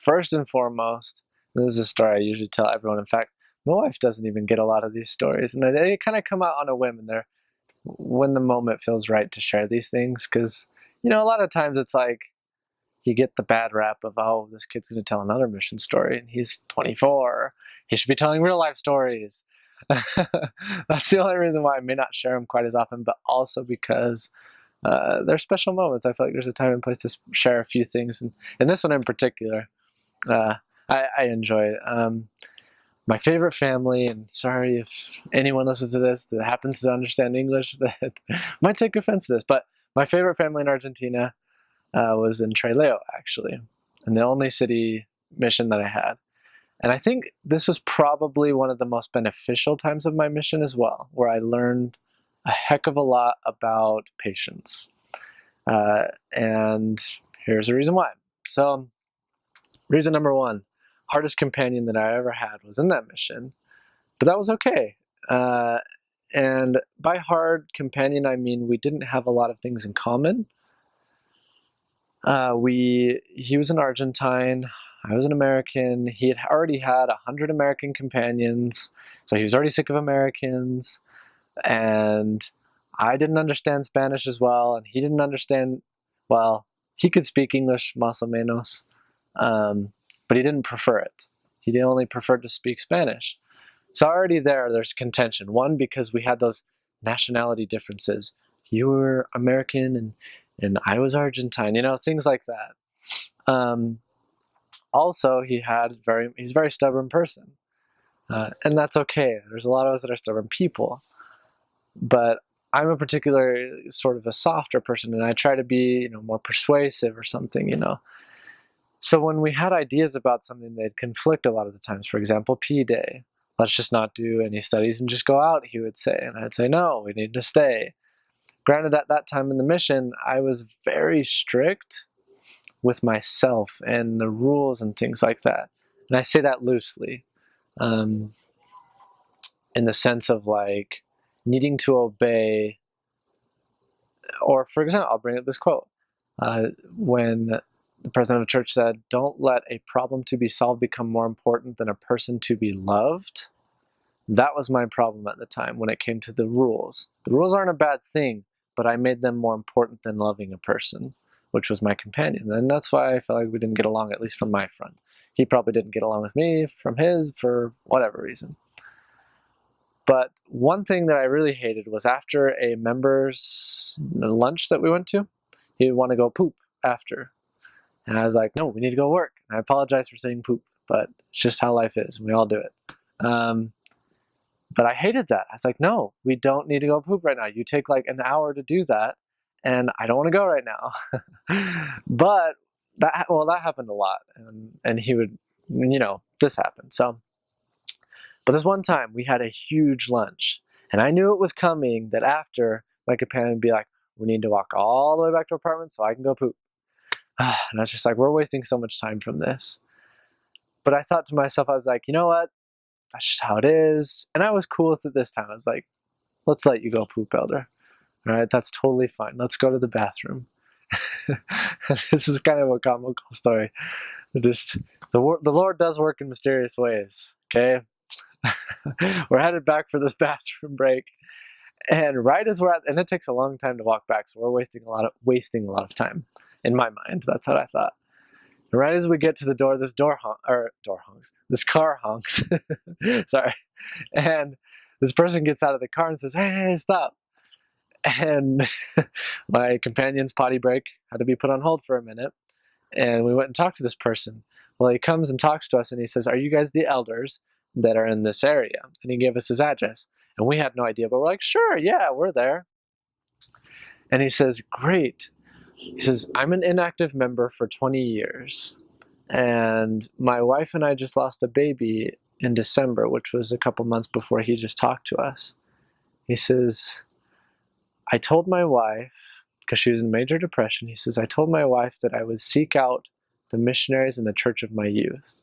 first and foremost, and this is a story I usually tell everyone. In fact, my wife doesn't even get a lot of these stories, and they kind of come out on a whim, and they're when the moment feels right to share these things. Because a lot of times it's like you get the bad rap of, oh, this kid's going to tell another mission story, and he's 24. He should be telling real life stories. That's the only reason why I may not share them quite as often, but also because they're special moments. I feel like there's a time and place to share a few things, and this one in particular, uh, I enjoy it. My favorite family, and sorry if anyone listens to this that happens to understand English that might take offense to this, but my favorite family in Argentina was in Trelew, actually, and the only city mission that I had. And I think this was probably one of the most beneficial times of my mission as well, where I learned a heck of a lot about patience. And here's the reason why. So, reason number one, hardest companion that I ever had was in that mission, but that was okay. And by hard companion, I mean we didn't have a lot of things in common. He was an Argentine, I was an American. He had already had 100 American companions, so he was already sick of Americans, and I didn't understand Spanish as well, and he didn't understand, well, he could speak English más o menos, but he didn't prefer it. He only preferred to speak Spanish. So already there's contention. One, because we had those nationality differences. You were American and I was Argentine, things like that. Also, he's a very stubborn person. And that's okay. There's a lot of us that are stubborn people. But I'm a particular sort of a softer person, and I try to be, more persuasive or something. So when we had ideas about something, they'd conflict a lot of the times. For example, P Day. Let's just not do any studies and just go out, he would say. And I'd say, no, we need to stay. Granted, at that time in the mission, I was very strict with myself and the rules and things like that. And I say that loosely, in the sense of like needing to obey. Or, for example, I'll bring up this quote. When the president of the church said, "Don't let a problem to be solved become more important than a person to be loved." That was my problem at the time when it came to the rules. The rules aren't a bad thing, but I made them more important than loving a person, which was my companion. And that's why I felt like we didn't get along, at least from my front. He probably didn't get along with me from his, for whatever reason. But one thing that I really hated was after a member's lunch that we went to, he would want to go poop after. And I was like, no, we need to go work. And I apologize for saying poop, but it's just how life is. We all do it. But I hated that. I was like, no, we don't need to go poop right now. You take like an hour to do that, and I don't want to go right now. But that happened a lot, and he would, this happened. So, but this one time we had a huge lunch, and I knew it was coming that after my companion would be like, we need to walk all the way back to our apartment so I can go poop. And I was just like, we're wasting so much time from this. But I thought to myself, I was like, you know what? That's just how it is. And I was cool with it this time. I was like, let's let you go poop, Elder. All right, that's totally fine. Let's go to the bathroom. This is kind of a comical story. Just the Lord does work in mysterious ways. Okay, we're headed back for this bathroom break, and right as we're at, and it takes a long time to walk back, so we're wasting a lot of time. In my mind, that's what I thought. And right as we get to the door, this car honks. Sorry, and this person gets out of the car and says, "Hey, stop!" And my companion's potty break had to be put on hold for a minute, and we went and talked to this person. Well, he comes and talks to us, and he says, "Are you guys the elders that are in this area?" And he gave us his address, and we had no idea, but we're like, "Sure, yeah, we're there." And he says, "Great." He says, "I'm an inactive member for 20 years, and my wife and I just lost a baby in December, which was a couple months before he just talked to us." He says, "I told my wife," because she was in major depression, he says, "I told my wife that I would seek out the missionaries in the church of my youth."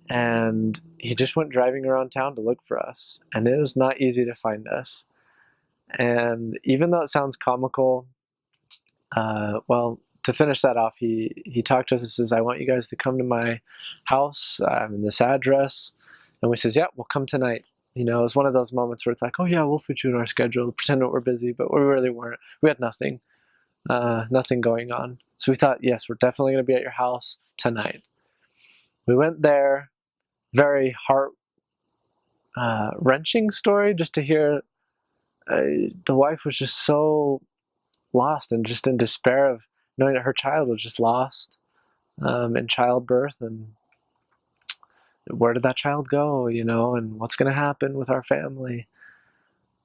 And he just went driving around town to look for us, and it was not easy to find us. And even though it sounds comical, well, to finish that off, he talked to us and says, I want you guys to come to my house. I'm in this address. And we says, yeah, we'll come tonight. You know, it was one of those moments where it's like, oh yeah, we'll fit you in our schedule, pretend that we're busy, but we really weren't. We had nothing, nothing going on. So we thought, yes, we're definitely going to be at your house tonight. We went there, very heart wrenching story, just to hear the wife was just so lost and just in despair of knowing that her child was just lost in childbirth, and where did that child go, you know, and what's going to happen with our family.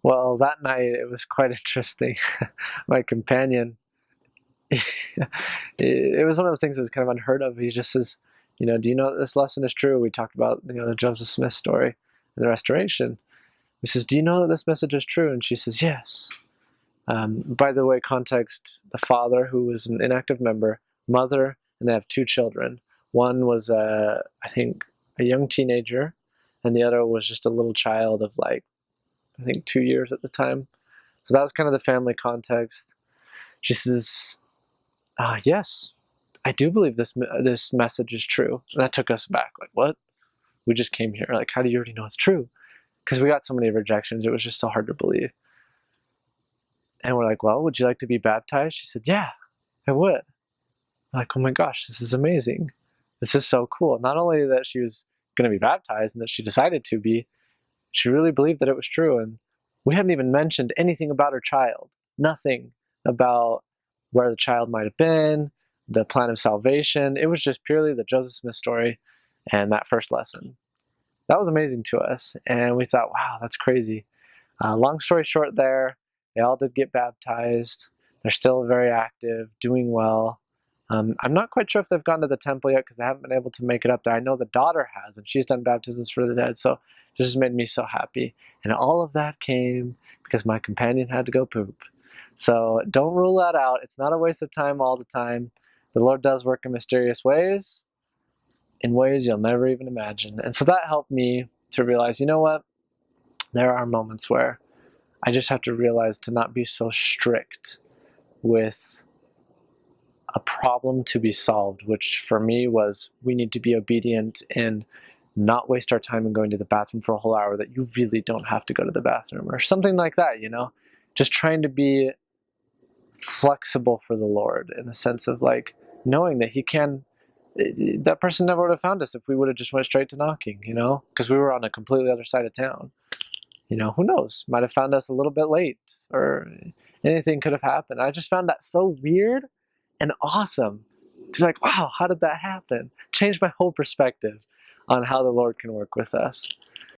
Well, that night it was quite interesting. My companion, it was one of the things that was kind of unheard of. He just says, you know, do you know that this lesson is true? We talked about, you know, the Joseph Smith story and the restoration. He says, do you know that this message is true? And she says, yes. By the way, context, the father, who was an inactive member, mother, and they have 2 children. One was, I think, a young teenager, and the other was just a little child of like, I think 2 years at the time. So that was kind of the family context. She says, yes, I do believe this message is true. And that took us back. Like, what? We just came here. Like, how do you already know it's true? Because we got so many rejections. It was just so hard to believe. And we're like, well, would you like to be baptized? She said, yeah, I would. I'm like, oh my gosh, this is amazing. This is so cool. Not only that she was going to be baptized and that she decided to be, she really believed that it was true. And we hadn't even mentioned anything about her child. Nothing about where the child might have been, the plan of salvation. It was just purely the Joseph Smith story and that first lesson. That was amazing to us. And we thought, wow, that's crazy. Long story short there, they all did get baptized. They're still very active, doing well. I'm not quite sure if they've gone to the temple yet because they haven't been able to make it up there. I know the daughter has, and she's done baptisms for the dead, so it just made me so happy. And all of that came because my companion had to go poop. So don't rule that out. It's not a waste of time all the time. The Lord does work in mysterious ways, in ways you'll never even imagine. And so that helped me to realize, you know what? There are moments where I just have to realize to not be so strict with a problem to be solved, which for me was we need to be obedient and not waste our time in going to the bathroom for a whole hour that you really don't have to go to the bathroom or something like that, you know? Just trying to be flexible for the Lord in the sense of like knowing that He can. That person never would have found us if we would have just went straight to knocking, you know? Because we were on a completely other side of town. You know, who knows? Might have found us a little bit late or anything could have happened. I just found that so weird and awesome. To be like, wow, how did that happen? Changed my whole perspective on how the Lord can work with us.